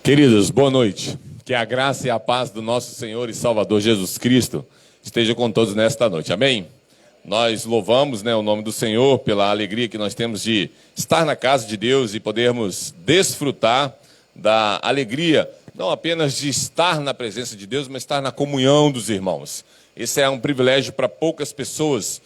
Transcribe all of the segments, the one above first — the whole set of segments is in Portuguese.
Queridos, boa noite. Que a graça e a paz do nosso Senhor e Salvador Jesus Cristo esteja com todos nesta noite. Amém? Nós louvamos, o nome do Senhor pela alegria que nós temos de estar na casa de Deus e podermos desfrutar da alegria, não apenas de estar na presença de Deus, mas estar na comunhão dos irmãos. Esse é um privilégio para poucas pessoas.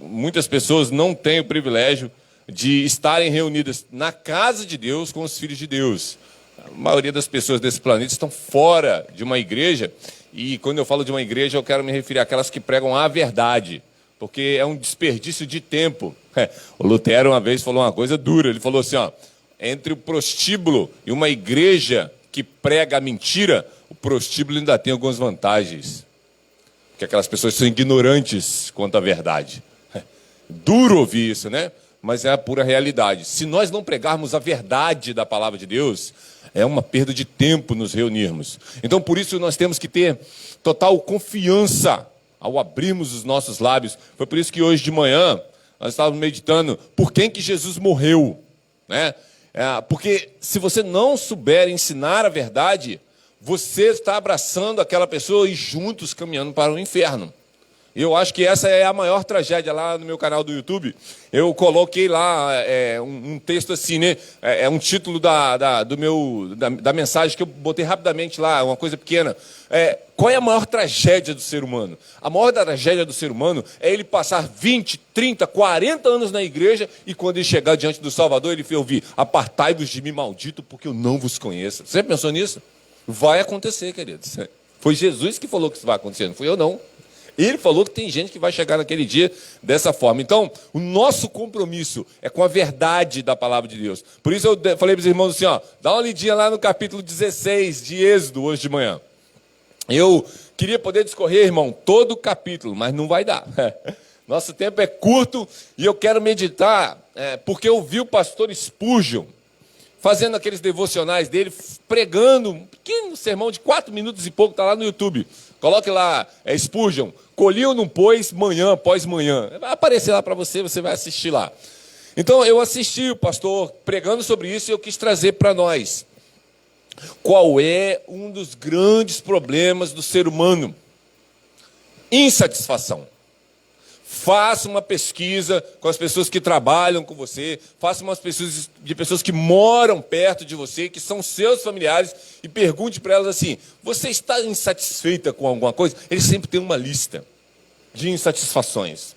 Muitas pessoas não têm o privilégio de estarem reunidas na casa de Deus com os filhos de Deus. A maioria das pessoas desse planeta estão fora de uma igreja, e quando eu falo de uma igreja, eu quero me referir àquelas que pregam a verdade, porque é um desperdício de tempo. O Lutero uma vez falou uma coisa dura, ele falou assim, entre o prostíbulo e uma igreja que prega a mentira, o prostíbulo ainda tem algumas vantagens, porque aquelas pessoas são ignorantes quanto à verdade. Duro ouvir isso, né? Mas é a pura realidade. Se nós não pregarmos a verdade da palavra de Deus, é uma perda de tempo nos reunirmos. Então, por isso, nós temos que ter total confiança ao abrirmos os nossos lábios. Foi por isso que hoje de manhã, nós estávamos meditando por quem que Jesus morreu, né? Porque se você não souber ensinar a verdade, você está abraçando aquela pessoa e juntos caminhando para o inferno. Eu acho que essa é a maior tragédia. Lá no meu canal do YouTube, eu coloquei lá um texto assim, né? Um título da mensagem que eu botei rapidamente lá, uma coisa pequena. Qual é a maior tragédia do ser humano? A maior tragédia do ser humano é ele passar 20, 30, 40 anos na igreja e quando ele chegar diante do Salvador, ele ouvir: apartai-vos de mim, maldito, porque eu não vos conheço. Você pensou nisso? Vai acontecer, queridos. Foi Jesus que falou que isso vai acontecer, não fui eu, não. Ele falou que tem gente que vai chegar naquele dia dessa forma. Então, o nosso compromisso é com a verdade da palavra de Deus. Por isso eu falei para os irmãos assim, dá uma lidinha lá no capítulo 16 de Êxodo, hoje de manhã. Eu queria poder discorrer, irmão, todo o capítulo, mas não vai dar. Nosso tempo é curto e eu quero meditar, porque eu vi o pastor Spurgeon fazendo aqueles devocionais dele, pregando um pequeno sermão de 4 minutos e pouco, está lá no YouTube. Coloque lá, Spurgeon, colhiam não pois, manhã após manhã. Vai aparecer lá para você, você vai assistir lá. Então, eu assisti o pastor pregando sobre isso e eu quis trazer para nós. Qual é um dos grandes problemas do ser humano? Insatisfação. Faça uma pesquisa com as pessoas que trabalham com você, faça umas pesquisas de pessoas que moram perto de você, que são seus familiares, e pergunte para elas assim: você está insatisfeita com alguma coisa? Eles sempre têm uma lista de insatisfações.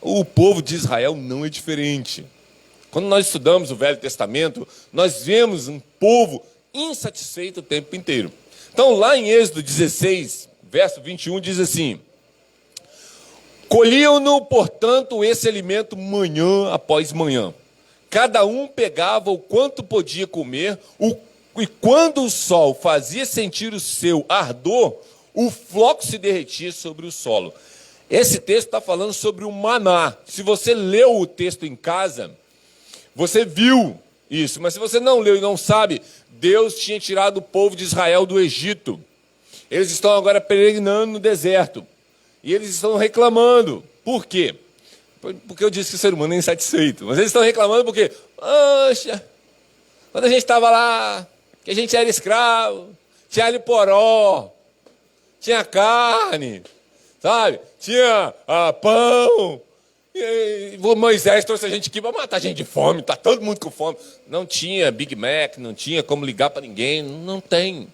O povo de Israel não é diferente. Quando nós estudamos o Velho Testamento, nós vemos um povo insatisfeito o tempo inteiro. Então, lá em Êxodo 16, verso 21, diz assim: colhiam-no, portanto, esse alimento manhã após manhã. Cada um pegava o quanto podia comer, e quando o sol fazia sentir o seu ardor, o floco se derretia sobre o solo. Esse texto está falando sobre o maná. Se você leu o texto em casa, você viu isso. Mas se você não leu e não sabe, Deus tinha tirado o povo de Israel do Egito. Eles estão agora peregrinando no deserto. E eles estão reclamando. Por quê? Porque eu disse que o ser humano é insatisfeito. Mas eles estão reclamando porque, poxa, quando a gente estava lá, que a gente era escravo, tinha alho poró, tinha carne, sabe? Tinha pão. E Moisés trouxe a gente aqui para matar a gente de fome, está todo mundo com fome. Não tinha Big Mac, não tinha como ligar para ninguém, não tem,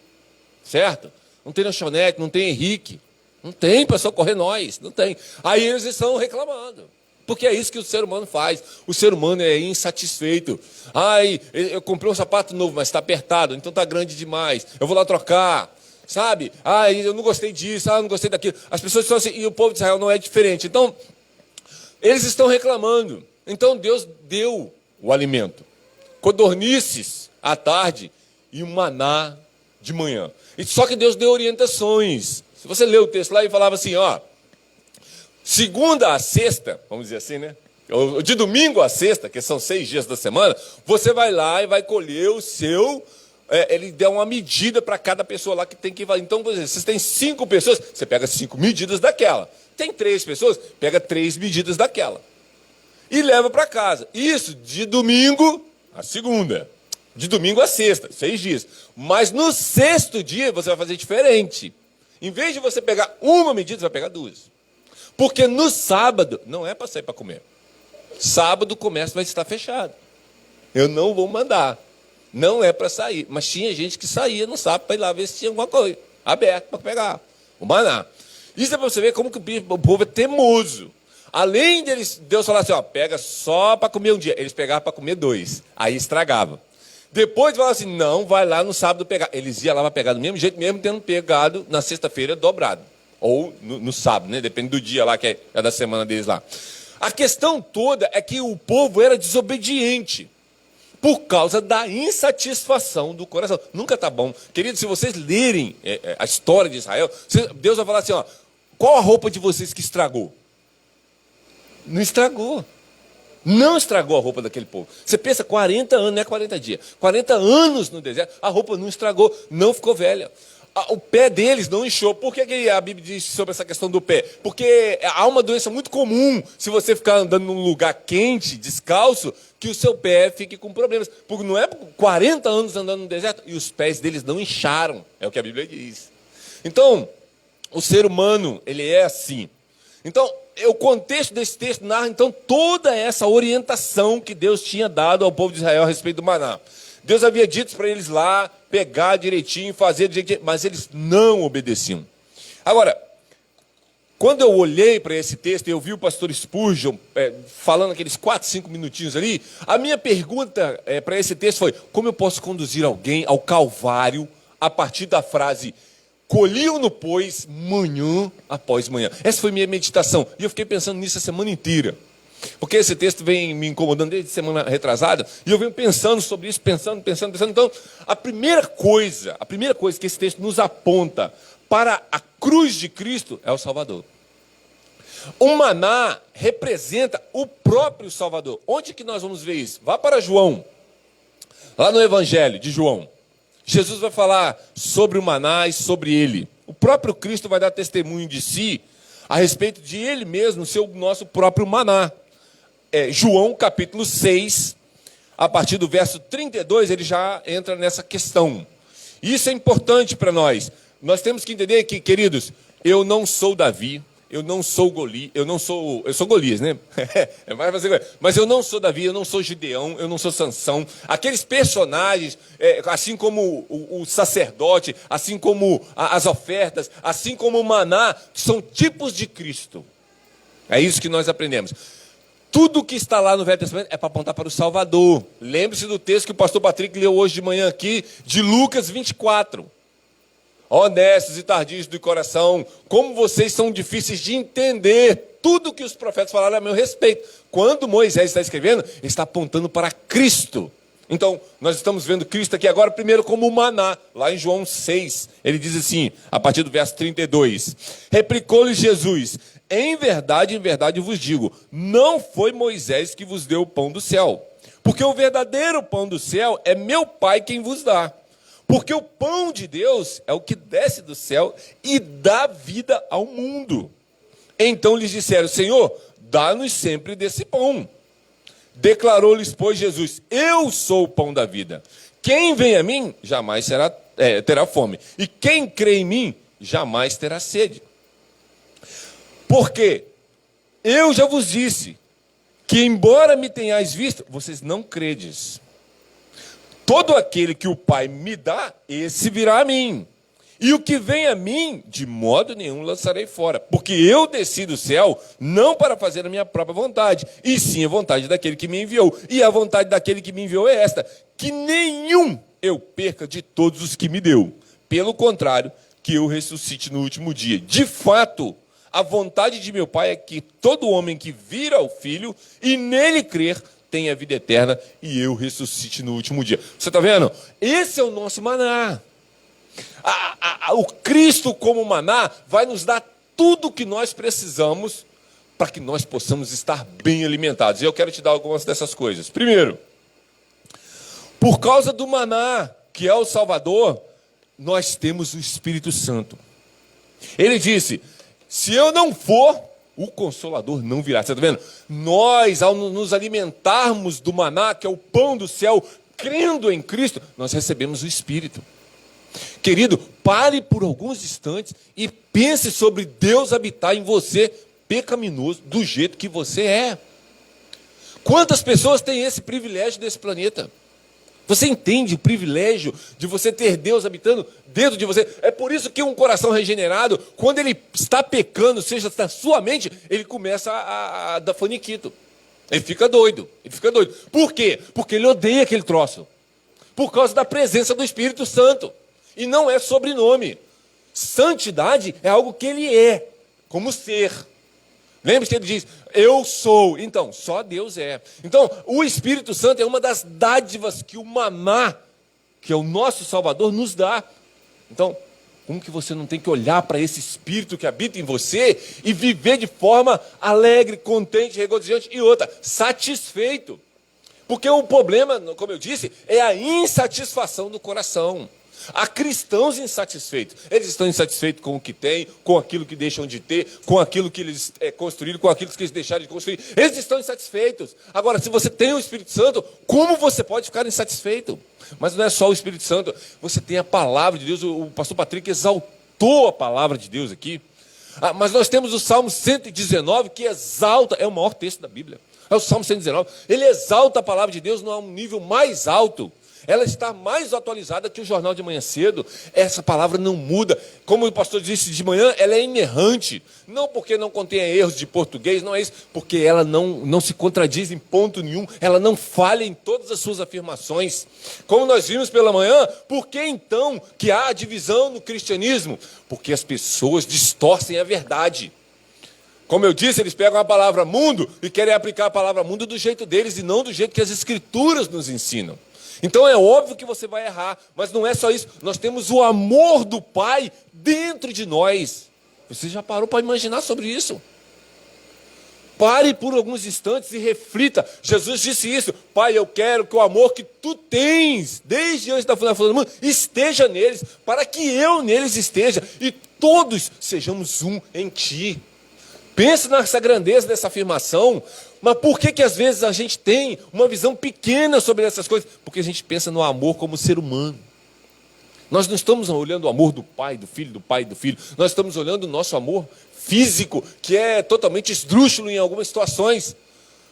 certo? Não tem lanchonete, não tem Henrique. Não tem para socorrer nós, não tem. Aí eles estão reclamando, porque é isso que o ser humano faz. O ser humano é insatisfeito. Ai, eu comprei um sapato novo, mas está apertado, então está grande demais. Eu vou lá trocar, sabe? Ai, eu não gostei disso, eu não gostei daquilo. As pessoas estão assim, e o povo de Israel não é diferente. Então, eles estão reclamando. Então Deus deu o alimento. Codornices à tarde e um maná de manhã. Só que Deus deu orientações. Se você lê o texto lá e falava assim, segunda a sexta, vamos dizer assim, né? De domingo a sexta, que são 6 dias da semana, você vai lá e vai colher o seu... ele deu uma medida para cada pessoa lá que tem que... Então, por exemplo, se tem 5 pessoas, você pega 5 medidas daquela. Tem 3 pessoas, pega 3 medidas daquela. E leva para casa. Isso de domingo a segunda. De domingo a sexta, 6 dias. Mas no sexto dia você vai fazer diferente. Em vez de você pegar uma medida, você vai pegar 2. Porque no sábado, não é para sair para comer. Sábado o comércio vai estar fechado. Eu não vou mandar. Não é para sair. Mas tinha gente que saía no sábado para ir lá ver se tinha alguma coisa aberto para pegar. O maná. Isso é para você ver como que o povo é teimoso. Além Deus falar assim, ó, pega só para comer um dia. Eles pegavam para comer 2. Aí estragava. Depois falava assim, não, vai lá no sábado pegar. Eles iam lá para pegar do mesmo jeito, mesmo tendo pegado na sexta-feira dobrado. Ou no sábado, né? Depende do dia lá, que é da semana deles lá. A questão toda é que o povo era desobediente por causa da insatisfação do coração. Nunca está bom. Querido, se vocês lerem a história de Israel, Deus vai falar assim, ó, qual a roupa de vocês que estragou? Não estragou. Não estragou a roupa daquele povo. Você pensa, 40 anos, não é 40 dias. 40 anos no deserto, a roupa não estragou, não ficou velha. O pé deles não inchou. Por que a Bíblia diz sobre essa questão do pé? Porque há uma doença muito comum, se você ficar andando num lugar quente, descalço, que o seu pé fique com problemas. Porque não é 40 anos andando no deserto e os pés deles não incharam. É o que a Bíblia diz. Então, o ser humano, ele é assim. Então, o contexto desse texto narra, então, toda essa orientação que Deus tinha dado ao povo de Israel a respeito do maná. Deus havia dito para eles lá, pegar direitinho, fazer direitinho, mas eles não obedeciam. Agora, quando eu olhei para esse texto e eu vi o pastor Spurgeon falando aqueles 4, 5 minutinhos ali, a minha pergunta para esse texto foi, como eu posso conduzir alguém ao Calvário a partir da frase, colhiam-no, pois, manhã após manhã. Essa foi minha meditação. E eu fiquei pensando nisso a semana inteira. Porque esse texto vem me incomodando desde semana retrasada, e eu venho pensando sobre isso, pensando. Então, a primeira coisa que esse texto nos aponta para a cruz de Cristo é o Salvador. O maná representa o próprio Salvador. Onde que nós vamos ver isso? Vá para João, lá no Evangelho de João. Jesus vai falar sobre o maná e sobre ele. O próprio Cristo vai dar testemunho de si a respeito de ele mesmo ser o nosso próprio maná. João capítulo 6, a partir do verso 32, ele já entra nessa questão. Isso é importante para nós. Nós temos que entender que, queridos, eu não sou Davi, eu não sou Golias, eu sou Golias, né? Mas eu não sou Davi, eu não sou Gideão, eu não sou Sansão. Aqueles personagens, assim como o sacerdote, assim como as ofertas, assim como o maná, são tipos de Cristo. É isso que nós aprendemos. Tudo que está lá no Velho Testamento é para apontar para o Salvador. Lembre-se do texto que o pastor Patrick leu hoje de manhã aqui, de Lucas 24. Honestos e tardios do coração, como vocês são difíceis de entender tudo que os profetas falaram a meu respeito. Quando Moisés está escrevendo, ele está apontando para Cristo. Então, nós estamos vendo Cristo aqui agora, primeiro como o maná, lá em João 6. Ele diz assim, a partir do verso 32. Replicou-lhe Jesus, em verdade vos digo, não foi Moisés que vos deu o pão do céu, porque o verdadeiro pão do céu é meu Pai quem vos dá. Porque o pão de Deus é o que desce do céu e dá vida ao mundo. Então lhes disseram, Senhor, dá-nos sempre desse pão. Declarou-lhes, pois, Jesus, eu sou o pão da vida. Quem vem a mim, jamais terá fome. E quem crê em mim, jamais terá sede. Porque eu já vos disse que, embora me tenhais visto, vocês não credes. Todo aquele que o Pai me dá, esse virá a mim. E o que vem a mim, de modo nenhum lançarei fora. Porque eu desci do céu, não para fazer a minha própria vontade, e sim a vontade daquele que me enviou. E a vontade daquele que me enviou é esta, que nenhum eu perca de todos os que me deu. Pelo contrário, que eu ressuscite no último dia. De fato, a vontade de meu Pai é que todo homem que vir ao Filho e nele crer, tenha vida eterna, e eu ressuscite no último dia. Você está vendo? Esse é o nosso maná. O Cristo como maná vai nos dar tudo o que nós precisamos para que nós possamos estar bem alimentados. E eu quero te dar algumas dessas coisas. Primeiro, por causa do maná, que é o Salvador, nós temos o Espírito Santo. Ele disse, se eu não for, o Consolador não virá. Você está vendo? Nós, ao nos alimentarmos do maná, que é o pão do céu, crendo em Cristo, nós recebemos o Espírito. Querido, pare por alguns instantes e pense sobre Deus habitar em você, pecaminoso, do jeito que você é. Quantas pessoas têm esse privilégio desse planeta? Você entende o privilégio de você ter Deus habitando dentro de você? É por isso que um coração regenerado, quando ele está pecando, seja na sua mente, ele começa a dar faniquito. Ele fica doido, Por quê? Porque ele odeia aquele troço. Por causa da presença do Espírito Santo. E não é sobrenome. Santidade é algo que ele é, como ser. Lembre-se que ele diz, eu sou. Então, só Deus é. Então, o Espírito Santo é uma das dádivas que o maná, que é o nosso Salvador, nos dá. Então, como que você não tem que olhar para esse Espírito que habita em você e viver de forma alegre, contente, regozijante e outra, satisfeito? Porque o problema, como eu disse, é a insatisfação do coração. Há cristãos insatisfeitos. Eles estão insatisfeitos com o que têm, com aquilo que deixam de ter, com aquilo que eles construíram, com aquilo que eles deixaram de construir. Eles estão insatisfeitos. Agora, se você tem o Espírito Santo, como você pode ficar insatisfeito? Mas não é só o Espírito Santo. Você tem a palavra de Deus. O pastor Patrick exaltou a palavra de Deus aqui. Mas nós temos o Salmo 119, que exalta, é o maior texto da Bíblia. É o Salmo 119. Ele exalta a palavra de Deus num nível mais alto. Ela está mais atualizada que o jornal de manhã cedo. Essa palavra não muda. Como o pastor disse de manhã, ela é inerrante. Não porque não contenha erros de português, não é isso. Porque ela não se contradiz em ponto nenhum. Ela não falha em todas as suas afirmações. Como nós vimos pela manhã, por que então que há divisão no cristianismo? Porque as pessoas distorcem a verdade. Como eu disse, eles pegam a palavra mundo e querem aplicar a palavra mundo do jeito deles e não do jeito que as Escrituras nos ensinam. Então é óbvio que você vai errar, mas não é só isso. Nós temos o amor do Pai dentro de nós. Você já parou para imaginar sobre isso? Pare por alguns instantes e reflita. Jesus disse isso. Pai, eu quero que o amor que tu tens, desde antes da fundação do mundo, esteja neles, para que eu neles esteja, e todos sejamos um em ti. Pense nessa grandeza dessa afirmação. Mas por que às vezes a gente tem uma visão pequena sobre essas coisas? Porque a gente pensa no amor como ser humano. Nós não estamos olhando o amor do pai, do filho, do pai e do filho. Nós estamos olhando o nosso amor físico, que é totalmente esdrúxulo em algumas situações.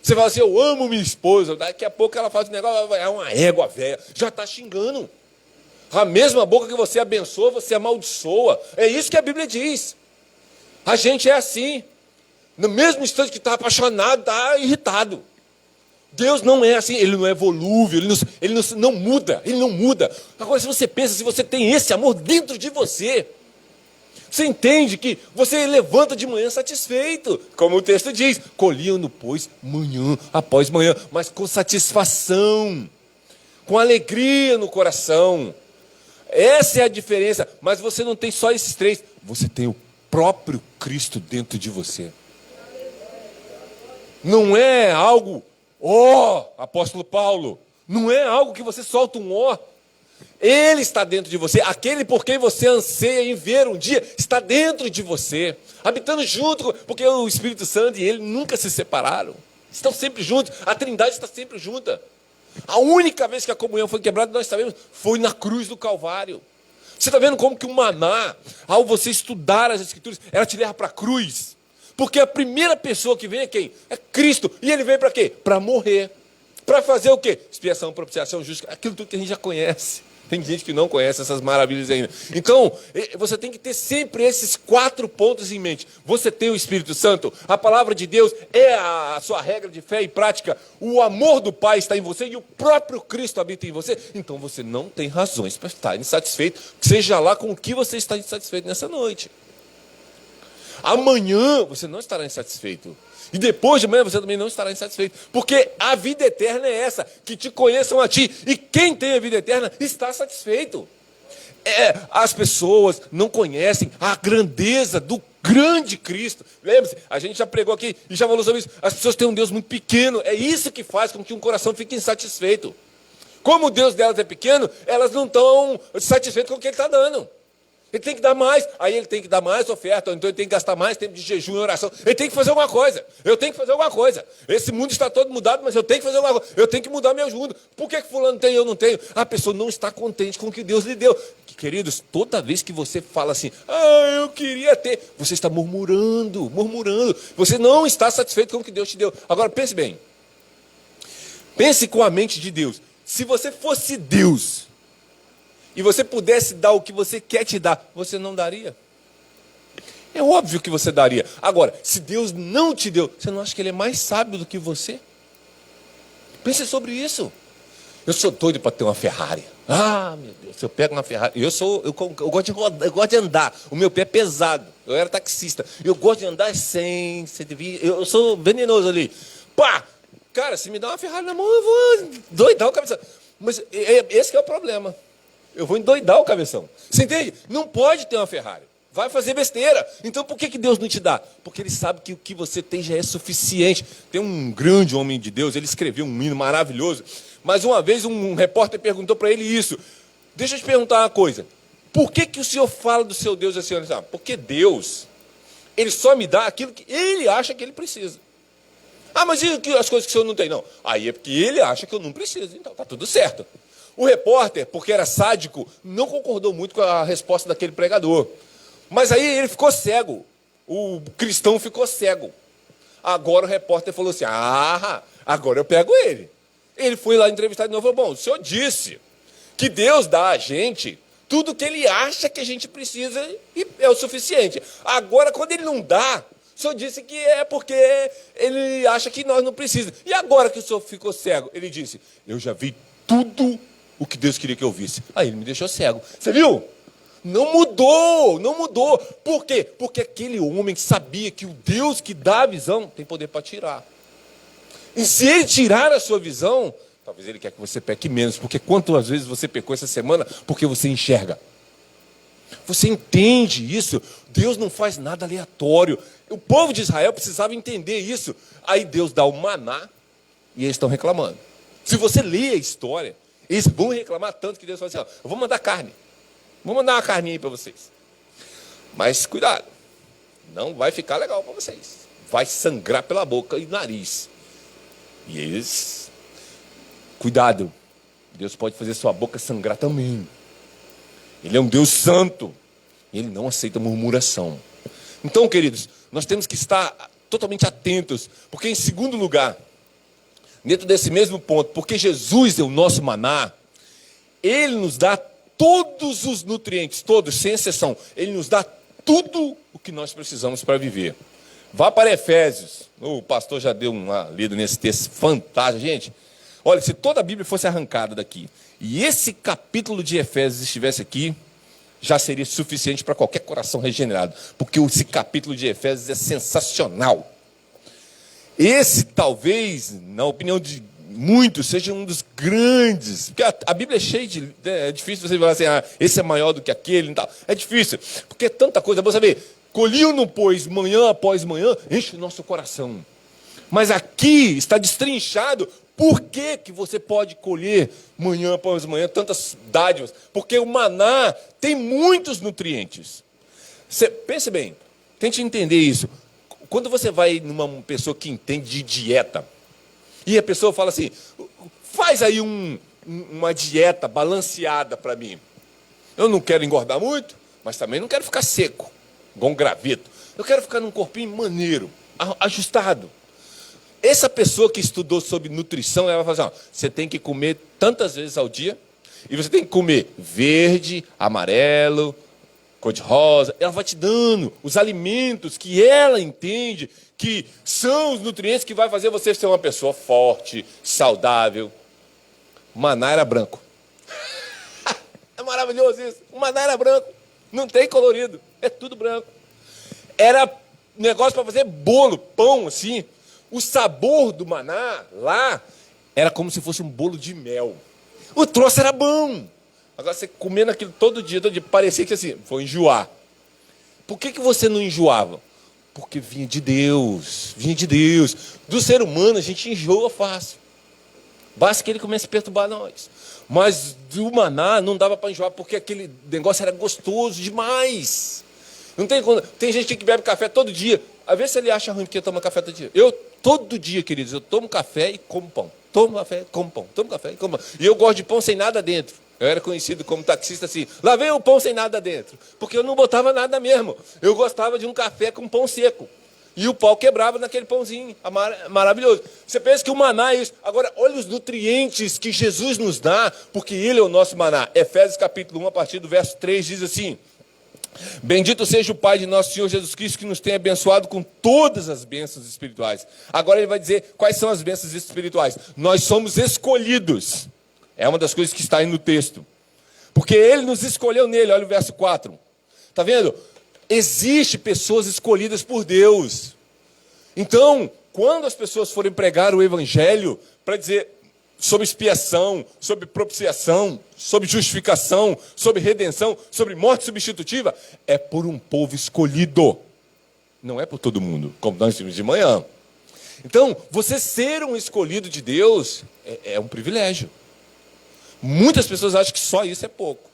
Você fala assim, eu amo minha esposa. Daqui a pouco ela faz um negócio, é uma égua velha. Já está xingando. A mesma boca que você abençoa, você amaldiçoa. É isso que a Bíblia diz. A gente é assim. No mesmo instante que está apaixonado, está irritado. Deus não é assim, Ele não é volúvel, Ele não muda, Ele não muda. Agora, se você pensa, se você tem esse amor dentro de você, você entende que você levanta de manhã satisfeito, como o texto diz, colhiam-no, pois, manhã após manhã, mas com satisfação, com alegria no coração. Essa é a diferença, mas você não tem só esses três, você tem o próprio Cristo dentro de você. Não é algo, apóstolo Paulo, não é algo que você solta um Ele está dentro de você, aquele por quem você anseia em ver um dia, está dentro de você, habitando junto, porque o Espírito Santo e ele nunca se separaram, estão sempre juntos, a Trindade está sempre junta. A única vez que a comunhão foi quebrada, nós sabemos, foi na cruz do Calvário. Você está vendo como que o maná, ao você estudar as Escrituras, ela te leva para a cruz. Porque a primeira pessoa que vem é quem? É Cristo. E ele veio para quê? Para morrer. Para fazer o quê? Expiação, propiciação, justiça. Aquilo tudo que a gente já conhece. Tem gente que não conhece essas maravilhas ainda. Então, você tem que ter sempre esses 4 pontos em mente. Você tem o Espírito Santo. A palavra de Deus é a sua regra de fé e prática. O amor do Pai está em você e o próprio Cristo habita em você. Então, você não tem razões para estar insatisfeito. Seja lá com o que você está insatisfeito nessa noite. Amanhã você não estará insatisfeito. E depois de amanhã você também não estará insatisfeito. Porque a vida eterna é essa, que te conheçam a ti. E quem tem a vida eterna está satisfeito. As pessoas não conhecem a grandeza do grande Cristo. Lembre-se, a gente já pregou aqui e já falou sobre isso. As pessoas têm um Deus muito pequeno. É isso que faz com que um coração fique insatisfeito. Como o Deus delas é pequeno, elas não estão satisfeitas com o que Ele está dando. Ele tem que dar mais, aí ele tem que dar mais oferta, então ele tem que gastar mais tempo de jejum e oração. Ele tem que fazer alguma coisa. Eu tenho que fazer alguma coisa. Esse mundo está todo mudado, mas eu tenho que fazer alguma coisa. Eu tenho que mudar meu mundo. Por que fulano tem e eu não tenho? A pessoa não está contente com o que Deus lhe deu. Queridos, toda vez que você fala assim, eu queria ter, você está murmurando. Você não está satisfeito com o que Deus te deu. Agora pense bem. Pense com a mente de Deus. Se você fosse Deus e você pudesse dar o que você quer te dar, você não daria? É óbvio que você daria. Agora, se Deus não te deu, você não acha que Ele é mais sábio do que você? Pense sobre isso. Eu sou doido para ter uma Ferrari. Meu Deus, se eu pego uma Ferrari... Eu gosto de andar. O meu pé é pesado. Eu era taxista. Eu gosto de andar sem... Eu sou venenoso ali. Pá! Cara, se me dá uma Ferrari na mão, eu vou doidar o cabeção. Mas esse que é o problema. Eu vou endoidar o cabeção. Você entende? Não pode ter uma Ferrari. Vai fazer besteira. Então por que Deus não te dá? Porque Ele sabe que o que você tem já é suficiente. Tem um grande homem de Deus, ele escreveu um hino maravilhoso. Mas uma vez um repórter perguntou para ele isso. Deixa eu te perguntar uma coisa. Por que o senhor fala do seu Deus assim? Porque Deus, Ele só me dá aquilo que Ele acha que Ele precisa. Mas e as coisas que o senhor não tem? Não. Aí é porque Ele acha que eu não preciso. Então tá tudo certo. O repórter, porque era sádico, não concordou muito com a resposta daquele pregador. Mas aí ele ficou cego. O cristão ficou cego. Agora o repórter falou assim, agora eu pego ele. Ele foi lá entrevistar de novo e falou, o senhor disse que Deus dá a gente tudo que Ele acha que a gente precisa e é o suficiente. Agora, quando Ele não dá, o senhor disse que é porque Ele acha que nós não precisamos. E agora que o senhor ficou cego? Ele disse, eu já vi tudo o que Deus queria que eu visse. Aí Ele me deixou cego. Você viu? Não mudou. Por quê? Porque aquele homem sabia que o Deus que dá a visão tem poder para tirar. E se Ele tirar a sua visão, talvez Ele quer que você peque menos. Porque quantas vezes você pecou essa semana? Porque você enxerga. Você entende isso? Deus não faz nada aleatório. O povo de Israel precisava entender isso. Aí Deus dá o maná e eles estão reclamando. Se você lê a história, eles vão reclamar tanto que Deus fala assim, eu vou mandar carne. Vou mandar uma carninha aí para vocês. Mas cuidado, não vai ficar legal para vocês. Vai sangrar pela boca e nariz. E eles, cuidado, Deus pode fazer sua boca sangrar também. Ele é um Deus santo. E Ele não aceita murmuração. Então, queridos, nós temos que estar totalmente atentos. Porque em segundo lugar, dentro desse mesmo ponto, porque Jesus é o nosso maná, Ele nos dá todos os nutrientes, todos, sem exceção. Ele nos dá tudo o que nós precisamos para viver. Vá para Efésios. O pastor já deu uma lida nesse texto fantástico. Gente, olha, se toda a Bíblia fosse arrancada daqui, e esse capítulo de Efésios estivesse aqui, já seria suficiente para qualquer coração regenerado. Porque esse capítulo de Efésios é sensacional. Esse, talvez, na opinião de muitos, seja um dos grandes. Porque a Bíblia é cheia de... É difícil você falar assim, esse é maior do que aquele e tal. É difícil, porque é tanta coisa. Vamos saber, colhiam-no, pois, manhã após manhã, enche o nosso coração. Mas aqui está destrinchado por que você pode colher manhã após manhã tantas dádivas. Porque o maná tem muitos nutrientes. Pense bem, tente entender isso. Quando você vai numa pessoa que entende de dieta, e a pessoa fala assim, faz aí uma dieta balanceada para mim. Eu não quero engordar muito, mas também não quero ficar seco, igual um graveto. Eu quero ficar num corpinho maneiro, ajustado. Essa pessoa que estudou sobre nutrição, ela vai falar assim, você tem que comer tantas vezes ao dia, e você tem que comer verde, amarelo, cor-de-rosa. Ela vai te dando os alimentos que ela entende que são os nutrientes que vai fazer você ser uma pessoa forte, saudável. O maná era branco. É maravilhoso isso. O maná era branco. Não tem colorido. É tudo branco. Era negócio para fazer bolo, pão, assim. O sabor do maná lá era como se fosse um bolo de mel. O troço era bom. Agora você comendo aquilo todo dia, parecia que assim, vou enjoar. Por que você não enjoava? Porque vinha de Deus, vinha de Deus. Do ser humano a gente enjoa fácil. Basta que ele comece a perturbar nós. Mas do maná não dava para enjoar, porque aquele negócio era gostoso demais. Não tem, tem gente que bebe café todo dia. Às vezes ele acha ruim porque toma café todo dia. Eu, todo dia, queridos, eu tomo café e como pão. Tomo café, como pão. Tomo café e como pão. E eu gosto de pão sem nada dentro. Eu era conhecido como taxista assim. Lá vem o pão sem nada dentro. Porque eu não botava nada mesmo. Eu gostava de um café com pão seco. E o pau quebrava naquele pãozinho. Maravilhoso. Você pensa que o maná é isso. Agora, olha os nutrientes que Jesus nos dá, porque Ele é o nosso maná. Efésios capítulo 1, a partir do verso 3, diz assim: bendito seja o Pai de nosso Senhor Jesus Cristo, que nos tem abençoado com todas as bênçãos espirituais. Agora ele vai dizer quais são as bênçãos espirituais. Nós somos escolhidos. É uma das coisas que está aí no texto. Porque ele nos escolheu nele. Olha o verso 4. Está vendo? Existem pessoas escolhidas por Deus. Então, quando as pessoas forem pregar o evangelho para dizer sobre expiação, sobre propiciação, sobre justificação, sobre redenção, sobre morte substitutiva, é por um povo escolhido. Não é por todo mundo, como nós vimos de manhã. Então, você ser um escolhido de Deus é um privilégio. Muitas pessoas acham que só isso é pouco.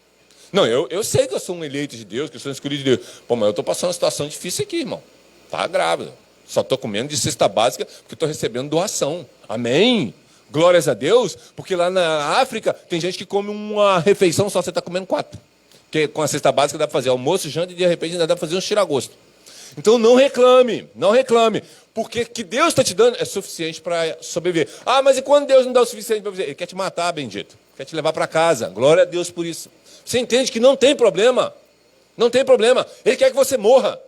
Não, eu sei que eu sou um eleito de Deus, que eu sou um escolhido de Deus. Pô, mas eu estou passando uma situação difícil aqui, irmão. Está grávida. Só estou comendo de cesta básica porque estou recebendo doação. Amém? Glórias a Deus, porque lá na África tem gente que come uma refeição, só você está comendo 4. Porque com a cesta básica dá para fazer almoço, janta e de repente ainda dá para fazer um tiragosto. Então não reclame, não reclame. Porque o que Deus está te dando é suficiente para sobreviver. Ah, mas e quando Deus não dá o suficiente para você? Ele quer te matar, bendito. Quer te levar para casa. Glória a Deus por isso. Você entende que não tem problema. Não tem problema. Ele quer que você morra.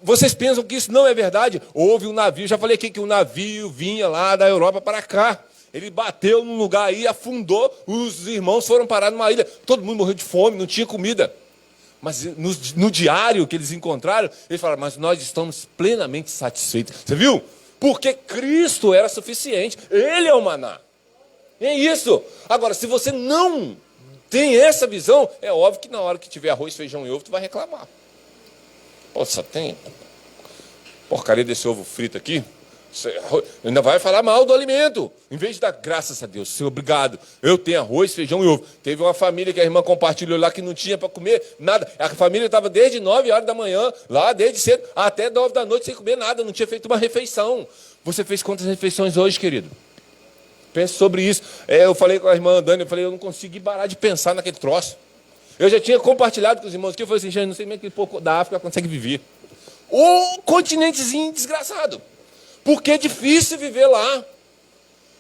Vocês pensam que isso não é verdade? Houve um navio, já falei aqui que um navio vinha lá da Europa para cá. Ele bateu num lugar aí, afundou, os irmãos foram parar numa ilha. Todo mundo morreu de fome, não tinha comida. Mas no diário que eles encontraram, eles falaram, mas nós estamos plenamente satisfeitos. Você viu? Porque Cristo era suficiente. Ele é o maná. É isso. Agora, se você não tem essa visão, é óbvio que na hora que tiver arroz, feijão e ovo, tu vai reclamar. Pô, só tem porcaria desse ovo frito aqui. Você ainda vai falar mal do alimento. Em vez de dar graças a Deus, Senhor, obrigado. Eu tenho arroz, feijão e ovo. Teve uma família que a irmã compartilhou lá que não tinha para comer nada. A família estava desde 9 horas da manhã, lá desde cedo, até 9 da noite sem comer nada. Não tinha feito uma refeição. Você fez quantas refeições hoje, querido? Pense sobre isso. Eu falei com a irmã Dani, eu não consegui parar de pensar naquele troço. Eu já tinha compartilhado com os irmãos que eu falei assim, gente, não sei como é que pouco da África consegue viver. O continentezinho desgraçado. Porque é difícil viver lá.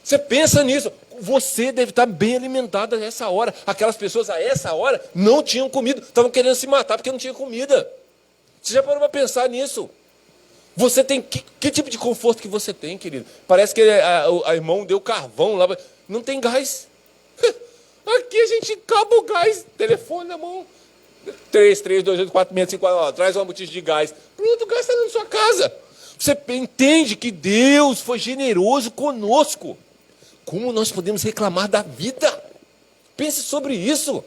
Você pensa nisso. Você deve estar bem alimentado a essa hora. Aquelas pessoas a essa hora não tinham comida. Estavam querendo se matar porque não tinha comida. Você já parou para pensar nisso? Você tem... Que tipo de conforto que você tem, querido? Parece que a irmã deu carvão lá. Não tem gás. Aqui a gente acaba o gás. Telefone na mão. 3, 2, 8, 4, 6, 5, 4. Traz uma botija de gás. Pronto, o gás está na sua casa. Você entende que Deus foi generoso conosco. Como nós podemos reclamar da vida? Pense sobre isso.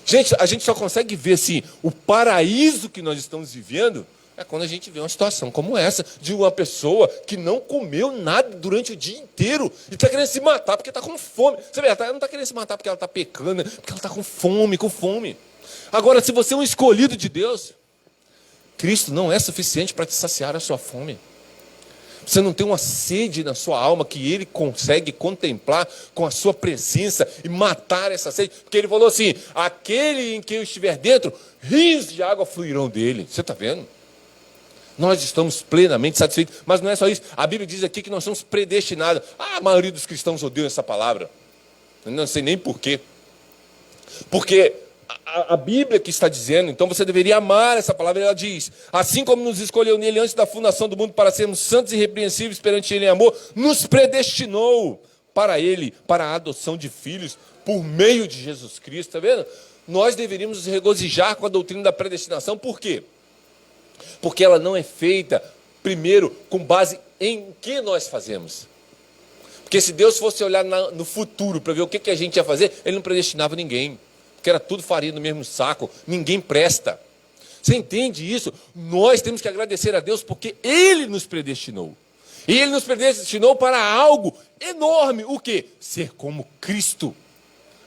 Gente, a gente só consegue ver assim, o paraíso que nós estamos vivendo é quando a gente vê uma situação como essa, de uma pessoa que não comeu nada durante o dia inteiro e está querendo se matar porque está com fome. Você vê, ela não está querendo se matar porque ela está pecando, porque ela está com fome, com fome. Agora, se você é um escolhido de Deus, Cristo não é suficiente para te saciar a sua fome. Você não tem uma sede na sua alma que Ele consegue contemplar com a sua presença e matar essa sede. Porque Ele falou assim, aquele em quem eu estiver dentro, rios de água fluirão dele. Você está vendo? Nós estamos plenamente satisfeitos. Mas não é só isso. A Bíblia diz aqui que nós somos predestinados. A maioria dos cristãos odeia essa palavra. Eu não sei nem por quê. Porque a Bíblia que está dizendo, então você deveria amar essa palavra, ela diz, assim como nos escolheu nele antes da fundação do mundo para sermos santos e irrepreensíveis perante ele em amor, nos predestinou para ele, para a adoção de filhos, por meio de Jesus Cristo, está vendo? Nós deveríamos nos regozijar com a doutrina da predestinação, por quê? Porque ela não é feita, primeiro, com base em que nós fazemos. Porque se Deus fosse olhar no futuro para ver o que a gente ia fazer, Ele não predestinava ninguém. Porque era tudo farinha no mesmo saco, ninguém presta. Você entende isso? Nós temos que agradecer a Deus porque Ele nos predestinou. E ele nos predestinou para algo enorme. O quê? Ser como Cristo.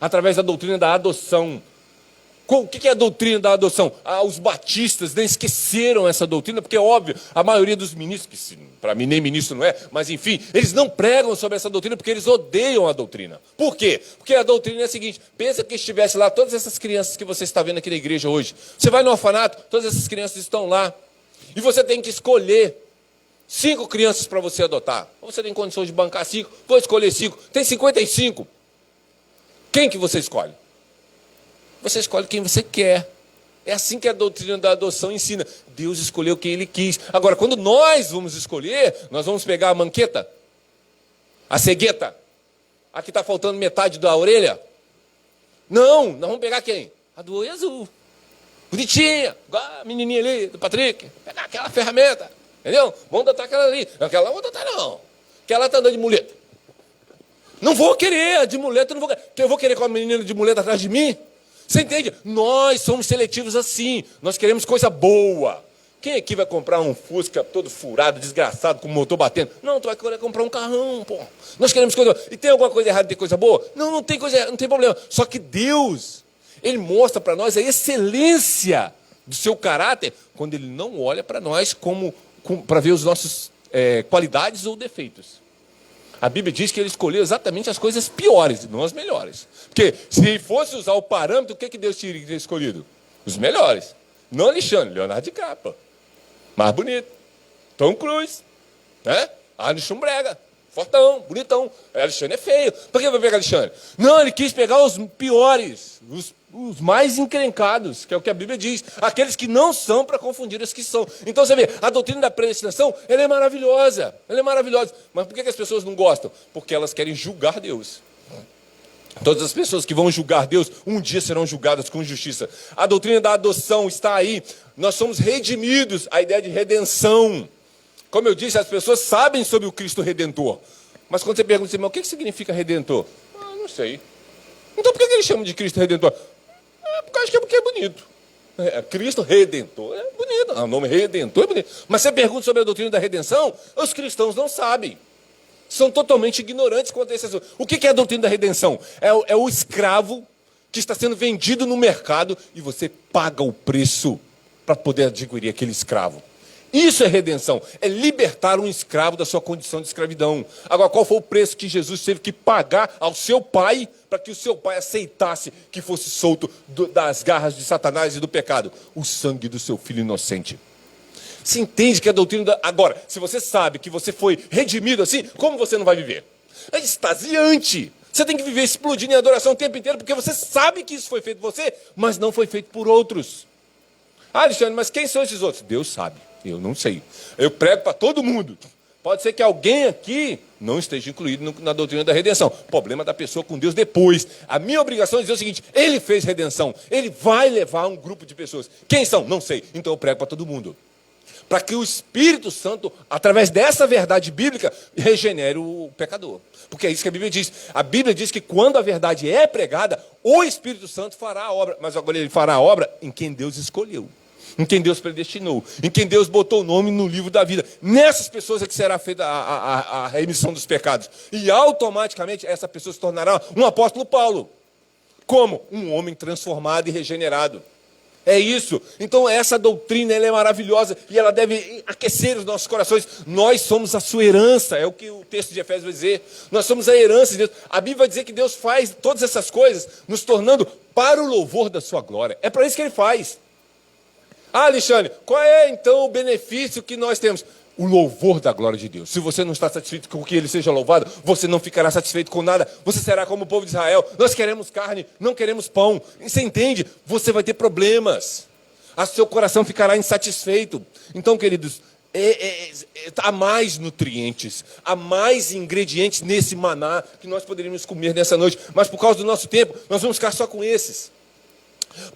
Através da doutrina da adoção. O que é a doutrina da adoção? Os batistas nem esqueceram essa doutrina, porque é óbvio, a maioria dos ministros, que para mim nem ministro não é, mas enfim, eles não pregam sobre essa doutrina porque eles odeiam a doutrina. Por quê? Porque a doutrina é a seguinte: pensa que estivesse lá todas essas crianças que você está vendo aqui na igreja hoje. Você vai no orfanato, todas essas crianças estão lá. E você tem que escolher 5 crianças para você adotar. Você tem condições de bancar 5, vou escolher 5. Tem 55. Quem que você escolhe? Você escolhe quem você quer. É assim que a doutrina da adoção ensina. Deus escolheu quem Ele quis. Agora, quando nós vamos escolher, nós vamos pegar a manqueta, a cegueta, a que está faltando metade da orelha. Não, nós vamos pegar quem? A do olho azul. Bonitinha, igual a menininha ali, do Patrick. Pegar aquela ferramenta, entendeu? Vamos adotar aquela ali. Aquela não vou adotar não. Aquela está andando de muleta. Não vou querer, a de muleta eu não vou querer. Porque eu vou querer com a menina de muleta atrás de mim? Você entende? Nós somos seletivos assim. Nós queremos coisa boa. Quem aqui vai comprar um Fusca todo furado, desgraçado, com o motor batendo? Não, tu vai querer comprar um carrão, pô. Nós queremos coisa boa. E tem alguma coisa errada de ter coisa boa? Não, não tem coisa errada, não tem problema. Só que Deus, Ele mostra para nós a excelência do seu caráter quando Ele não olha para nós para ver os nossos qualidades ou defeitos. A Bíblia diz que Ele escolheu exatamente as coisas piores, não as melhores. Porque se fosse usar o parâmetro, o que Deus teria escolhido? Os melhores. Não Alexandre, Leonardo DiCaprio. Mais bonito. Tom Cruise. Né? Arnold Schwarzenegger. Fortão, bonitão. Alexandre é feio. Por que vai pegar Alexandre? Não, ele quis pegar os piores, os mais encrencados, que é o que a Bíblia diz. Aqueles que não são para confundir os que são. Então você vê, a doutrina da predestinação, ela é maravilhosa. Ela é maravilhosa. Mas por que as pessoas não gostam? Porque elas querem julgar Deus. Todas as pessoas que vão julgar Deus, um dia serão julgadas com justiça. A doutrina da adoção está aí. Nós somos redimidos. A ideia de redenção. Como eu disse, as pessoas sabem sobre o Cristo Redentor. Mas quando você pergunta, mas o que significa Redentor? Não sei. Então por que eles chamam de Cristo Redentor? Acho que é porque é bonito. Cristo Redentor é bonito. O nome Redentor é bonito. Mas você pergunta sobre a doutrina da redenção, os cristãos não sabem. São totalmente ignorantes quanto a esse assunto. O que é a doutrina da redenção? É o escravo que está sendo vendido no mercado e você paga o preço para poder adquirir aquele escravo. Isso é redenção, é libertar um escravo da sua condição de escravidão. Agora, qual foi o preço que Jesus teve que pagar ao seu pai para que o seu pai aceitasse que fosse solto das garras de Satanás e do pecado? O sangue do seu filho inocente. Você entende que a doutrina da... Agora, se você sabe que você foi redimido assim, como você não vai viver? É extasiante. Você tem que viver explodindo em adoração o tempo inteiro, porque você sabe que isso foi feito por você, mas não foi feito por outros. Alexandre, mas quem são esses outros? Deus sabe. Eu não sei. Eu prego para todo mundo. Pode ser que alguém aqui não esteja incluído na doutrina da redenção. Problema da pessoa com Deus depois. A minha obrigação é dizer o seguinte: Ele fez redenção. Ele vai levar um grupo de pessoas. Quem são? Não sei. Então eu prego para todo mundo. Para que o Espírito Santo, através dessa verdade bíblica, regenere o pecador. Porque é isso que a Bíblia diz. A Bíblia diz que quando a verdade é pregada, o Espírito Santo fará a obra. Mas agora ele fará a obra em quem Deus escolheu. Em quem Deus predestinou, em quem Deus botou o nome no livro da vida. Nessas pessoas é que será feita a remissão dos pecados. E automaticamente essa pessoa se tornará um apóstolo Paulo. Como? Um homem transformado e regenerado. É isso. Então essa doutrina ela é maravilhosa e ela deve aquecer os nossos corações. Nós somos a sua herança, é o que o texto de Efésios vai dizer. Nós somos a herança de Deus. A Bíblia vai dizer que Deus faz todas essas coisas nos tornando para o louvor da sua glória. É para isso que Ele faz. Alexandre, qual é então o benefício que nós temos? O louvor da glória de Deus. Se você não está satisfeito com que Ele seja louvado, você não ficará satisfeito com nada. Você será como o povo de Israel. Nós queremos carne, não queremos pão. Você entende? Você vai ter problemas. Seu coração ficará insatisfeito. Então, queridos, há mais nutrientes, há mais ingredientes nesse maná que nós poderíamos comer nessa noite. Mas por causa do nosso tempo, nós vamos ficar só com esses.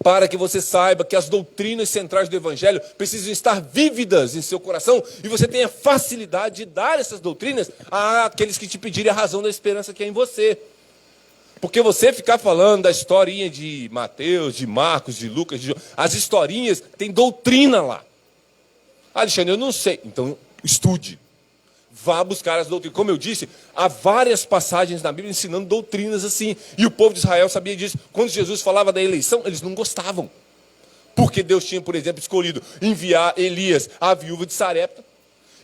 Para que você saiba que as doutrinas centrais do Evangelho precisam estar vívidas em seu coração e você tenha facilidade de dar essas doutrinas àqueles que te pedirem a razão da esperança que é em você. Porque você ficar falando da historinha de Mateus, de Marcos, de Lucas, de João, as historinhas, tem doutrina lá. Alexandre, eu não sei. Então, estude. vá buscar as doutrinas. Como eu disse, há várias passagens na Bíblia ensinando doutrinas assim. E o povo de Israel sabia disso. Quando Jesus falava da eleição, eles não gostavam. Porque Deus tinha, por exemplo, escolhido enviar Elias, a viúva de Sarepta,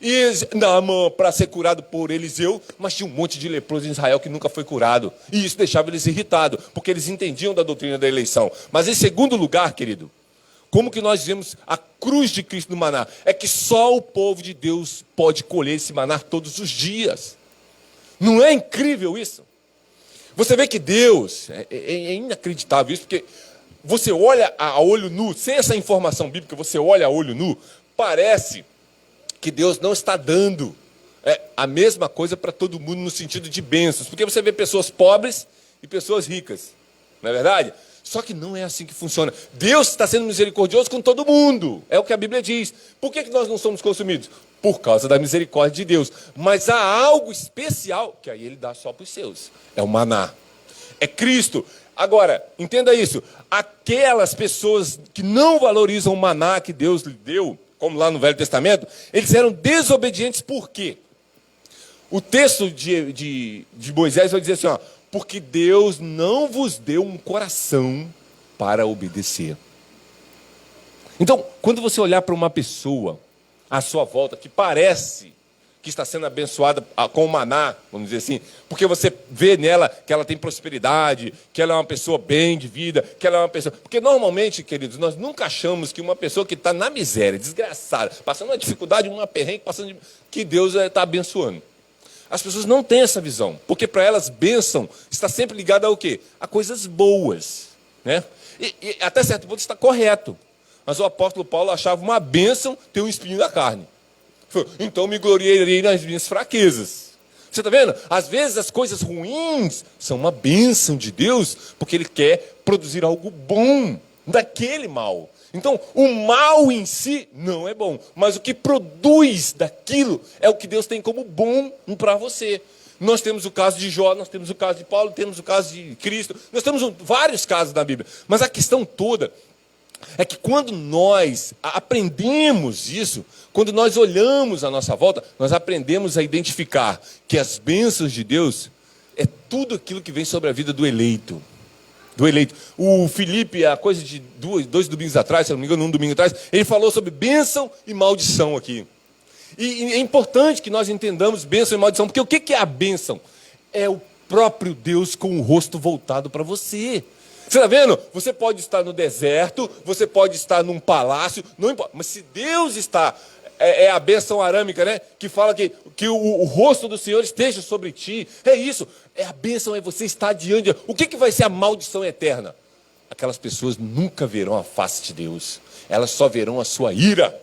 e Naamã para ser curado por Eliseu, mas tinha um monte de leproso em Israel que nunca foi curado. E isso deixava eles irritados, porque eles entendiam da doutrina da eleição. Mas em segundo lugar, querido, como que nós vemos a cruz de Cristo no maná? É que só o povo de Deus pode colher esse maná todos os dias. Não é incrível isso? Você vê que Deus, é inacreditável isso, porque você olha a olho nu, sem essa informação bíblica, você olha a olho nu, parece que Deus não está dando a mesma coisa para todo mundo no sentido de bênçãos. Porque você vê pessoas pobres e pessoas ricas, não é verdade? Só que não é assim que funciona. Deus está sendo misericordioso com todo mundo. É o que a Bíblia diz. Por que nós não somos consumidos? Por causa da misericórdia de Deus. Mas há algo especial que aí Ele dá só para os seus. É o maná. É Cristo. Agora, entenda isso. Aquelas pessoas que não valorizam o maná que Deus lhe deu, como lá no Velho Testamento, eles eram desobedientes por quê? O texto de Moisés vai dizer assim, ó, porque Deus não vos deu um coração para obedecer. Então, quando você olhar para uma pessoa à sua volta que parece que está sendo abençoada com o maná, vamos dizer assim, porque você vê nela que ela tem prosperidade, que ela é uma pessoa bem de vida, que ela é uma pessoa... Porque normalmente, queridos, nós nunca achamos que uma pessoa que está na miséria, desgraçada, passando uma dificuldade, uma perrengue, que Deus está abençoando. As pessoas não têm essa visão, porque para elas bênção está sempre ligada ao quê? A coisas boas, né? E até certo ponto está correto. Mas o apóstolo Paulo achava uma bênção ter um espinho na carne. Então me gloriarei nas minhas fraquezas. Você está vendo? Às vezes as coisas ruins são uma bênção de Deus, porque Ele quer produzir algo bom daquele mal. Então, o mal em si não é bom, mas o que produz daquilo é o que Deus tem como bom para você. Nós temos o caso de Jó, nós temos o caso de Paulo, temos o caso de Cristo, nós temos vários casos na Bíblia. Mas a questão toda é que quando nós aprendemos isso, quando nós olhamos à nossa volta, nós aprendemos a identificar que as bênçãos de Deus é tudo aquilo que vem sobre a vida do eleito. Do eleito. O Felipe, a coisa de dois domingos atrás, se não me engano, um domingo atrás, ele falou sobre bênção e maldição aqui. E é importante que nós entendamos bênção e maldição, porque o que é a bênção? É o próprio Deus com o rosto voltado para você. Você está vendo? Você pode estar no deserto, você pode estar num palácio, não importa. Mas se Deus está, é a bênção arâmica, né? Que fala que o rosto do Senhor esteja sobre ti. É isso. A bênção é você estar diante. O que vai ser a maldição eterna? Aquelas pessoas nunca verão a face de Deus. Elas só verão a sua ira.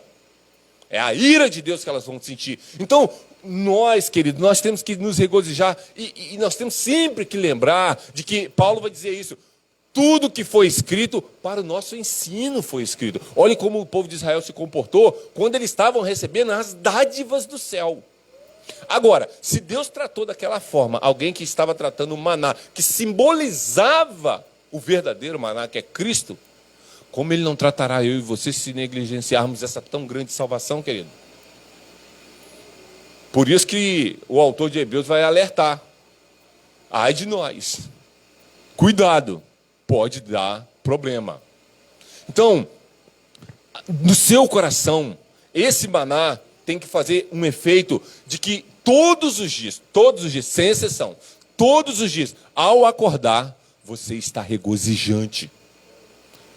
É a ira de Deus que elas vão sentir. Então, nós, queridos, nós temos que nos regozijar. E nós temos sempre que lembrar de que Paulo vai dizer isso. Tudo que foi escrito para o nosso ensino foi escrito. Olhem como o povo de Israel se comportou quando eles estavam recebendo as dádivas do céu. Agora, se Deus tratou daquela forma alguém que estava tratando o maná, que simbolizava o verdadeiro maná, que é Cristo, como Ele não tratará eu e você se negligenciarmos essa tão grande salvação, querido? Por isso que o autor de Hebreus vai alertar. Ai de nós. Cuidado. Pode dar problema. Então, no seu coração, esse maná tem que fazer um efeito de que todos os dias, sem exceção, todos os dias, ao acordar, você está regozijante.